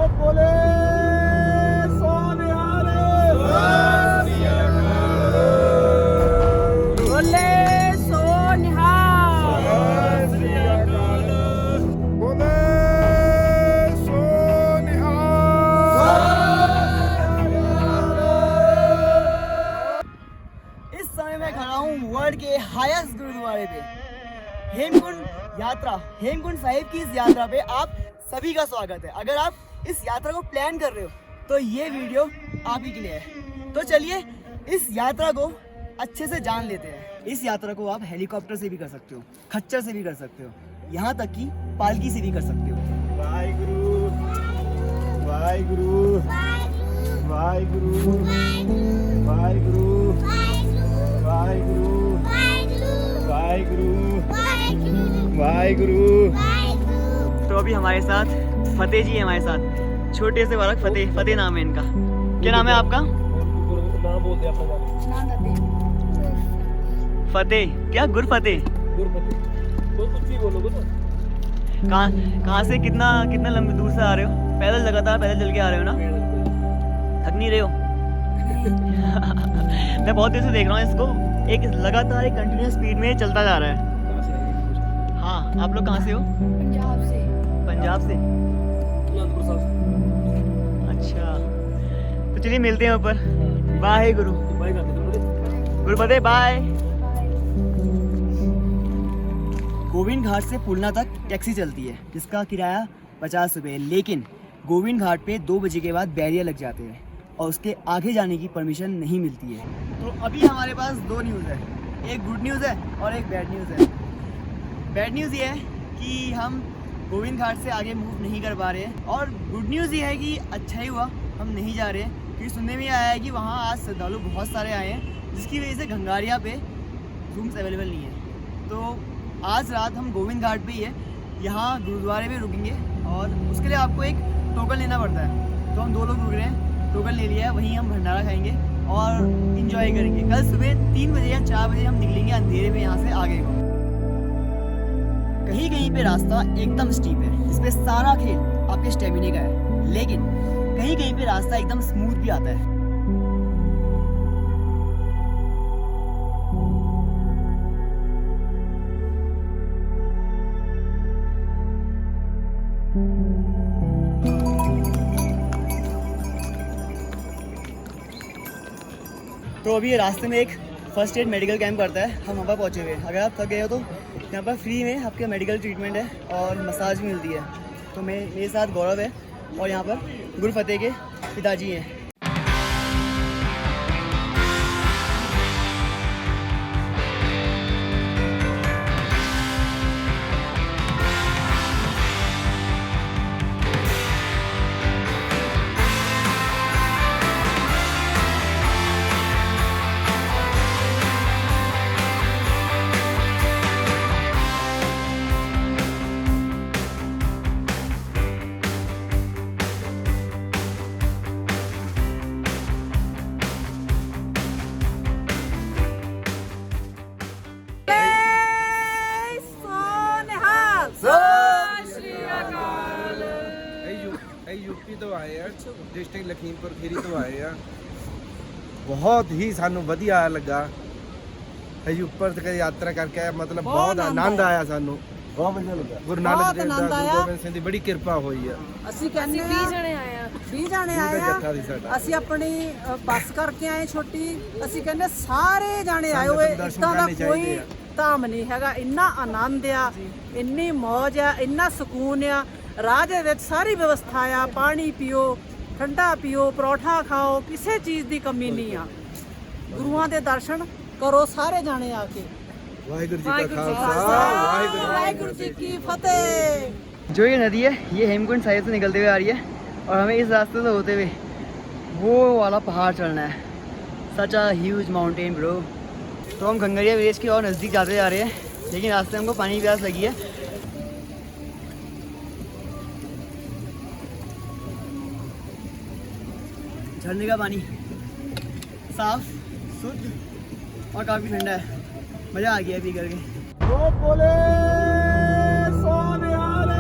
बोले सोनिहाल बोले सोनिहाल बोले सोनिहाल। इस समय मैं खड़ा हूँ वर्ल्ड के हाईएस्ट गुरुद्वारे पे, हेमकुंड साहिब की इस यात्रा पे आप सभी का स्वागत है। अगर आप इस यात्रा को प्लान कर रहे हो तो ये वीडियो आप ही के लिए है। तो चलिए इस यात्रा को अच्छे से जान लेते हैं। इस यात्रा को आप हेलीकॉप्टर से भी कर सकते हो, खच्चर से भी कर सकते हो, यहाँ तक कि पालकी से भी कर सकते हो। वाहिगुरु वाहिगुरु वाहिगुरु वाहिगुरु वाहिगुरु वाहिगुरु वाहिगुरु। तो अभी हमारे साथ फतेह जी है, हमारे साथ छोटे से बालक फतेह नाम है इनका। क्या नाम है आपका? नाम बोल दे अपना। फतेह क्या? गुरफतेह। कुछ भी बोलो तो। कहाँ से कितना लंबी दूर से आ रहे हो? पैदल लगातार पैदल चल के आ रहे हो ना? थक नहीं रहे हो? मैं बहुत देर से देख रहा हूँ इसको, एक लगातार एक कंटिन्यूस स्पीड में चलता जा रहा है। हाँ, आप लोग कहाँ से हो? पंजाब से। अच्छा, तो चलिए मिलते हैं ऊपर। बाय गुरु, गुरुपते बाय। गोविंद घाट से पुलना तक टैक्सी चलती है जिसका किराया 50 रुपये है, लेकिन गोविंद घाट पे 2 बजे के बाद बैरियर लग जाते हैं और उसके आगे जाने की परमिशन नहीं मिलती है। तो अभी हमारे पास 2 न्यूज़ है, एक गुड न्यूज़ है और एक बैड न्यूज़ है। बैड न्यूज़ ये है कि हम गोविंद घाट से आगे मूव नहीं कर पा रहे हैं, और गुड न्यूज़ ये है कि अच्छा ही हुआ हम नहीं जा रहे हैं, क्योंकि सुनने में आया है कि वहाँ आज श्रद्धालु बहुत सारे आए हैं, जिसकी वजह से गंगारिया पे रूम्स अवेलेबल नहीं है। तो आज रात हम गोविंद घाट पे ही है, यहाँ गुरुद्वारे में रुकेंगे और उसके लिए आपको एक टोकन लेना पड़ता है। तो हम 2 लोग रुक रहे हैं, टोकन ले लिया है, वहीं हम भंडारा खाएंगे और इन्जॉय करेंगे। कल सुबह 3 बजे या 4 बजे हम निकलेंगे अंधेरे में यहाँ से आगे को। कहीं कहीं पे रास्ता एकदम स्टीप है, इस पे सारा खेल आपके स्टेमिना का है, लेकिन कहीं कहीं पे रास्ता एकदम स्मूथ भी आता है। तो अभी ये रास्ते में एक फर्स्ट एड मेडिकल कैंप करता है, हम वहाँ पर पहुँचे हुए हैं। अगर आप थक गए हो तो यहाँ पर फ्री में आपके मेडिकल ट्रीटमेंट है और मसाज भी मिलती है। तो मेरे साथ गौरव है और यहाँ पर गुरफतेह के पिताजी हैं। यूपी तो आए हैं, डिस्ट्रिक्ट लखीमपुर खीरी तो आए हैं। बहुत ही सानू वधिया लगा है ऊपर तक यात्रा करके, मतलब बहुत आनंद आया सानू। बहुत बढ़िया लगा। गुरु नानक देव दा, गुरु गोबिंद सिंह दी बड़ी किरपा हुई है। ਅਸੀਂ ਕਹਿੰਦੇ 20 ਜਣੇ ਆਏ ਆ ਅਸੀਂ ਆਪਣੀ ਬੱਸ ਕਰਕੇ ਆਏ ਛੋਟੀ। ਅਸੀਂ ਕਹਿੰਦੇ ਸਾਰੇ ਜਾਣੇ ਆਏ ਹੋਏ, ਇਦਾਂ ਦਾ ਕੋਈ ਧਾਮ ਨਹੀਂ ਹੈਗਾ। ਇੰਨਾ ਆਨੰਦ ਆ, ਇੰਨੀ ਮੌਜ ਆ, ਇੰਨਾ ਸਕੂਨ ਆ। ਰਾਹ ਦੇ ਵਿੱਚ ਸਾਰੀ ਵਿਵਸਥਾ ਆ, ਪਾਣੀ ਪੀਓ, ਠੰਡਾ ਪੀਓ, ਪਰੌਠਾ ਖਾਓ, ਕਿਸੇ ਚੀਜ਼ ਦੀ ਕਮੀ ਨਹੀਂ ਆ। ਗੁਰੂਆਂ ਦੇ ਦਰਸ਼ਨ करो सारे जाने आके। वाहिगुरु जी का खालसा, वाहिगुरु जी की फतेह। जो ये नदी है ये हेमकुंड साहिब से निकलते हुए आ रही है और हमें इस रास्ते से होते हुए वो वाला पहाड़ चढ़ना है। सच अ ह्यूज माउंटेन ब्रो। तो हम खंगरिया विलेज के और नज़दीक जाते जा रहे हैं, लेकिन रास्ते में हमको पानी की प्यास लगी है। झरने का पानी साफ शुद्ध और काफ़ी ठंडा है, मज़ा आ गया पी करके। बोले सोनिहाल।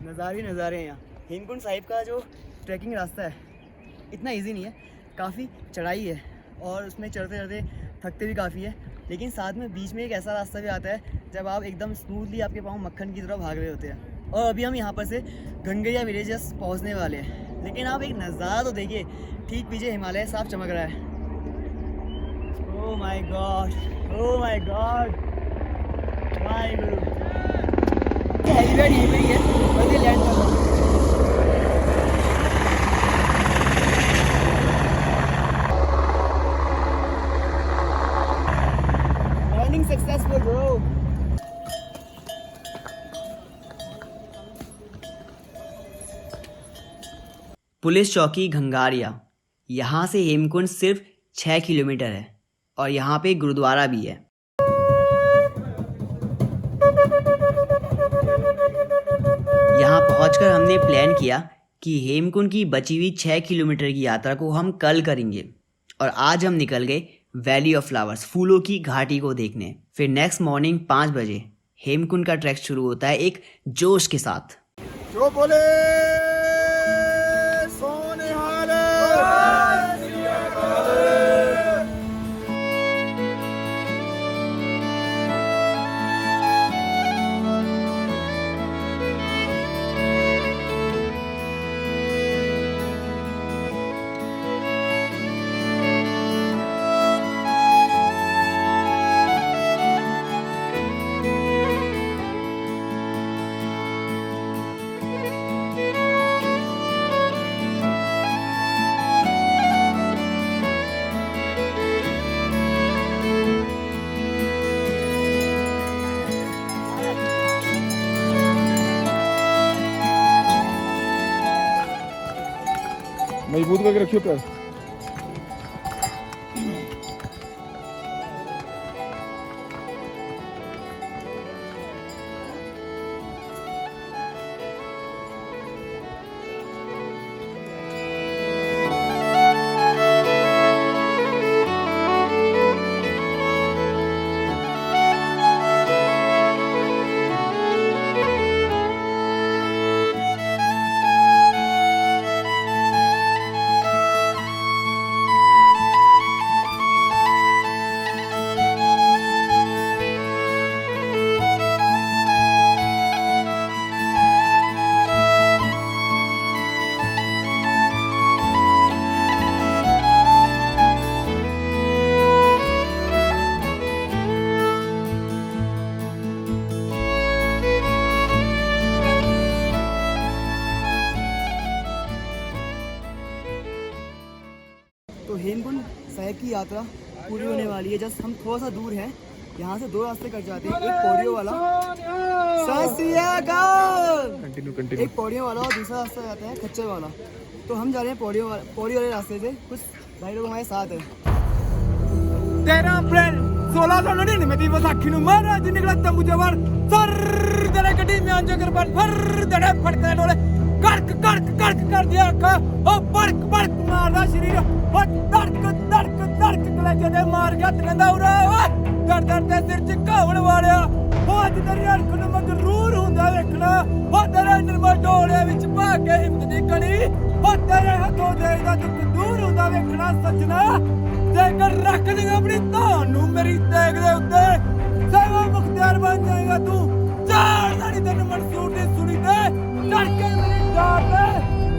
नज़ारे हैं यहाँ। हेमकुंड साहिब का जो ट्रैकिंग रास्ता है इतना इजी नहीं है, काफ़ी चढ़ाई है और उसमें चढ़ते चढ़ते थकते भी काफ़ी है, लेकिन साथ में बीच में एक ऐसा रास्ता भी आता है जब आप एकदम स्मूथली आपके पाँव मक्खन की तरह भाग रहे होते हैं। और अभी हम यहाँ पर से गंगैया विलेजेस पहुँचने वाले हैं, लेकिन आप एक नज़ारा तो देखिए, ठीक पीछे हिमालय साफ चमक रहा है। Oh my God, oh my God, my Guru. Helipad यहीं पे ही है, बस ये लैंड कर रहा है। Landing successful bro. पुलिस चौकी घंगारिया, यहाँ से हेमकुंड सिर्फ 6 किलोमीटर है और यहाँ पे गुरुद्वारा भी है। यहाँ पहुँचकर हमने प्लान किया कि हेमकुंड की बची हुई 6 किलोमीटर की यात्रा को हम कल करेंगे और आज हम निकल गए वैली ऑफ फ्लावर्स, फूलों की घाटी को देखने। फिर नेक्स्ट मॉर्निंग 5 बजे हेमकुंड का ट्रैक शुरू होता है एक जोश के साथ। जो बोले सोनिहाल। मजबूत करके रखियो पैर। तो हेमकुंड साहिब की यात्रा पूरी होने वाली है। जस्ट हम थोड़ा सा दूर हैं, यहाँ से 2 रास्ते कट जाते हैं, एक पौड़ियों वाला, सत श्री अकाल, एक पौड़ियों वाला और दूसरा रास्ता जाता है खच्चर वाला। तो हम जा रहे हैं पौड़ी वाले रास्ते से। कुछ भाई लोग हमारे साथ है। 13 अप्रैल 1699 में विसाखी ਨੂੰ ਮਹਾਰਾਜ ਜੀ ਨਿਕਲਾ ਤੰਬੂ ਜਵਾਰ ਸਰ ਤੇਰੇ ਗੱਡੀ में आंजे कर पर फर दड़े फटके डोले कड़क कड़क कड़क कर दिया आखा ओ बड़क बड़क मारदा शरीर ओ धड़क धड़क धड़क कलेजे दे मार गया ते कहंदा उरे ओए दर दर ते सिर च घावण वालिया ओ अज तेरी अरख ਨੂੰ ਮਗਰੂਰ ਹੁੰਦਾ ਵੇਖਣਾ ओ तेरे निर्मल डोले विच भाग के हिम्मत दी कड़ी ओ तेरे हथों दे दा दुख दूर ਹੁੰਦਾ ਵੇਖਣਾ सजना जेकर रख देगा अपनी धान नू मेरी तेग दे उत्ते सेवा मुख्तियार बन जाएगा तू चार साड़ी तेन मंसूर दी सुनी ते चढ़ के मेरी डाल पे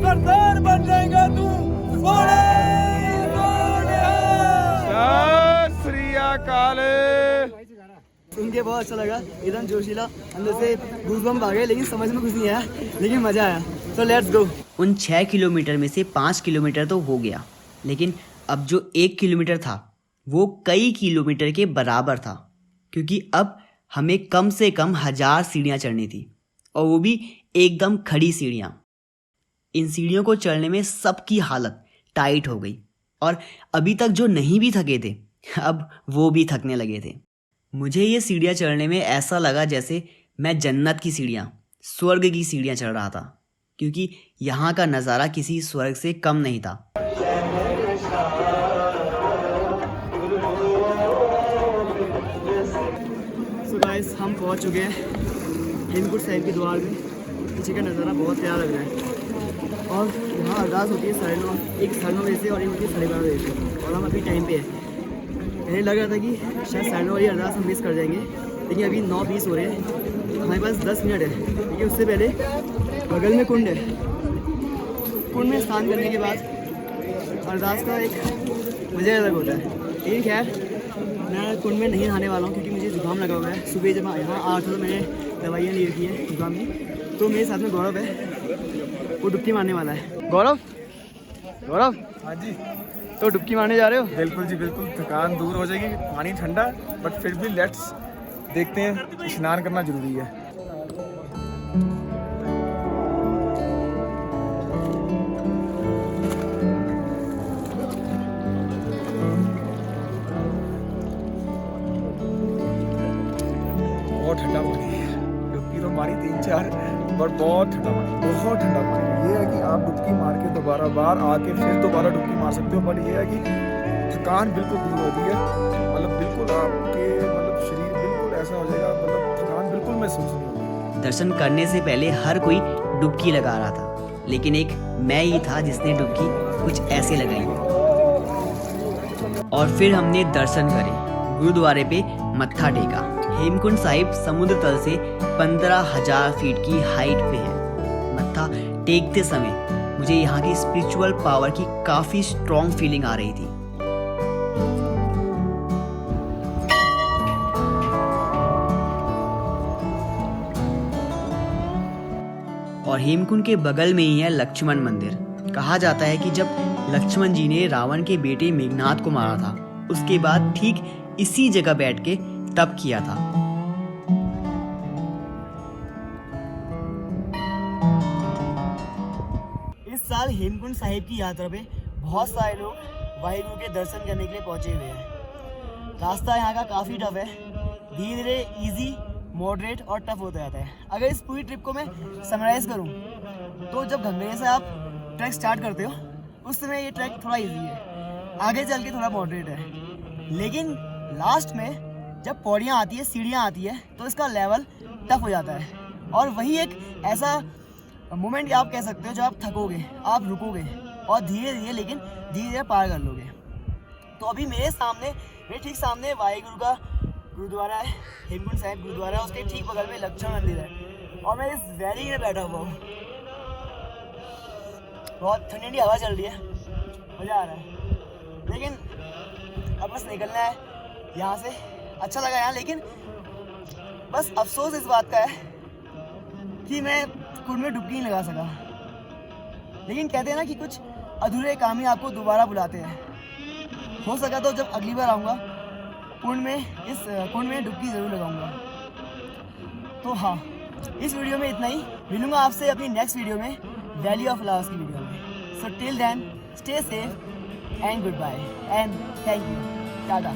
सरदार बन जाएगा तू बोले सत श्री अकाल। सुन के बहुत अच्छा लगा, एकदम जोशीला, अंदर से गूज़बम्प आ गए, लेकिन समझ में कुछ नहीं आया, लेकिन मज़ा आया। तो लेट्स गो। उन 6 किलोमीटर में से 5 किलोमीटर तो हो गया, लेकिन अब जो 1 किलोमीटर था वो कई किलोमीटर के बराबर था, क्योंकि अब हमें कम से कम 1000 सीढ़ियाँ चढ़नी थी, और वो भी एकदम खड़ी सीढ़ियाँ। इन सीढ़ियों को चढ़ने में सबकी हालत टाइट हो गई, और अभी तक जो नहीं भी थके थे अब वो भी थकने लगे थे। मुझे ये सीढ़ियाँ चढ़ने में ऐसा लगा जैसे मैं जन्नत की सीढ़ियाँ, स्वर्ग की सीढ़ियाँ चढ़ रहा था, क्योंकि यहाँ का नज़ारा किसी स्वर्ग से कम नहीं था। सो गाइस, हम पहुँच चुके हैं हेमकुंड साहिब के द्वार में। पीछे का नज़ारा बहुत प्यारा लग रहा है। और यहाँ अरदास होती है 9:30, एक 9:30 बजे से और एक होती है 12:30 बजे से, और हम अभी टाइम पे है। पहले लग रहा था कि शायद 9:30 वाली अरदास हम मिस कर जाएंगे, लेकिन अभी 9:20 हो रहे हैं, हमारे पास 10 मिनट है। क्योंकि उससे पहले बगल में कुंड है, कुंड में स्नान करने के बाद अरदास का एक मज़ा अलग होता है। लेकिन खैर मैं कुंड में नहीं नहाने वाला हूँ क्योंकि मुझे जुकाम लगा हुआ है। सुबह जब यहाँ आया था तो मैंने दवाइयाँ ले रखी है जुकाम की, तो मेरे साथ में गौरव है, वो डुबकी मारने वाला है। गौरव, गौरव, हाँ जी, तो डुबकी मारने जा रहे हो? बिल्कुल जी बिल्कुल। थकान दूर हो जाएगी, पानी ठंडा, बट फिर भी लेट्स देखते हैं, स्नान करना जरूरी है। बहुत ठंडा पानी है, डुबकी तो मारी 3-4, बट बहुत ठंडा पानी, बहुत ठंडा पानी। ये है कि आप डुबकी मार के दोबारा बाहर आके फिर दोबारा डुबकी मार सकते हो, बट ये है कि थकान बिल्कुल दूर होती है। मतलब बिल्कुल आपके मतलब शरीर बिल्कुल ऐसा हो जाएगा, मतलब थकान बिल्कुल महसूस नहीं होगी। दर्शन करने से पहले हर कोई डुबकी लगा रहा था, लेकिन एक मैं ही था जिसने डुबकी कुछ ऐसे लगाई। और फिर हमने दर्शन करे, गुरुद्वारे पे मत्था टेका। हेमकुंड साहिब समुद्र तल से 15,000 फीट की हाइट पे है। मत्था टेकते समय मुझे यहाँ की स्पिरिचुअल पावर की काफी स्ट्रॉन्ग फीलिंग आ रही थी। और हेमकुंड के बगल में ही है लक्ष्मण मंदिर। कहा जाता है कि जब लक्ष्मण जी ने रावण के बेटे मेघनाद को मारा था, उसके बाद ठीक इसी जगह बैठ के तप किया था। इस साल हेमकुंड साहिब की यात्रा पे बहुत सारे लोग वाहिगुरु के दर्शन करने के लिए पहुंचे हुए हैं। रास्ता यहाँ का काफ़ी टफ है, धीरे धीरे इजी, मॉडरेट और टफ होता जाता है। अगर इस पूरी ट्रिप को मैं समराइज करूँ तो जब गंगेर से आप ट्रैक स्टार्ट करते हो उस समय ये ट्रैक थोड़ा इजी है, आगे चल के थोड़ा मॉडरेट है, लेकिन लास्ट में जब पौड़ियाँ आती है, सीढ़ियाँ आती है, तो इसका लेवल टफ हो जाता है। और वही एक ऐसा मोमेंट आप कह सकते हो जब आप थकोगे, आप रुकोगे और धीरे धीरे लेकिन धीरे धीरे पार कर लोगे। तो अभी मेरे ठीक सामने वाहिगुरु का गुरुद्वारा है, हेमकुंड साहिब गुरुद्वारा है, उसके ठीक बगल में लक्ष्मण मंदिर है और मैं इस वैली में बैठा हुआ हूँ। बहुत ठंडी ठंडी हवा चल रही है, मज़ा आ रहा है, लेकिन अब बस निकलना है यहाँ से। अच्छा लगा यहाँ, लेकिन बस अफसोस इस बात का है कि मैं कुंड में डुबकी नहीं लगा सका। लेकिन कहते हैं ना कि कुछ अधूरे काम ही आपको दोबारा बुलाते हैं। हो सका तो जब अगली बार आऊँगा कुंड में डुबकी ज़रूर लगाऊंगा। तो हाँ, इस वीडियो में इतना ही। मिलूंगा आपसे अपनी नेक्स्ट वीडियो में, वैली ऑफ फ्लावर्स की वीडियो में। So till then stay safe and good bye and thank you, Tata.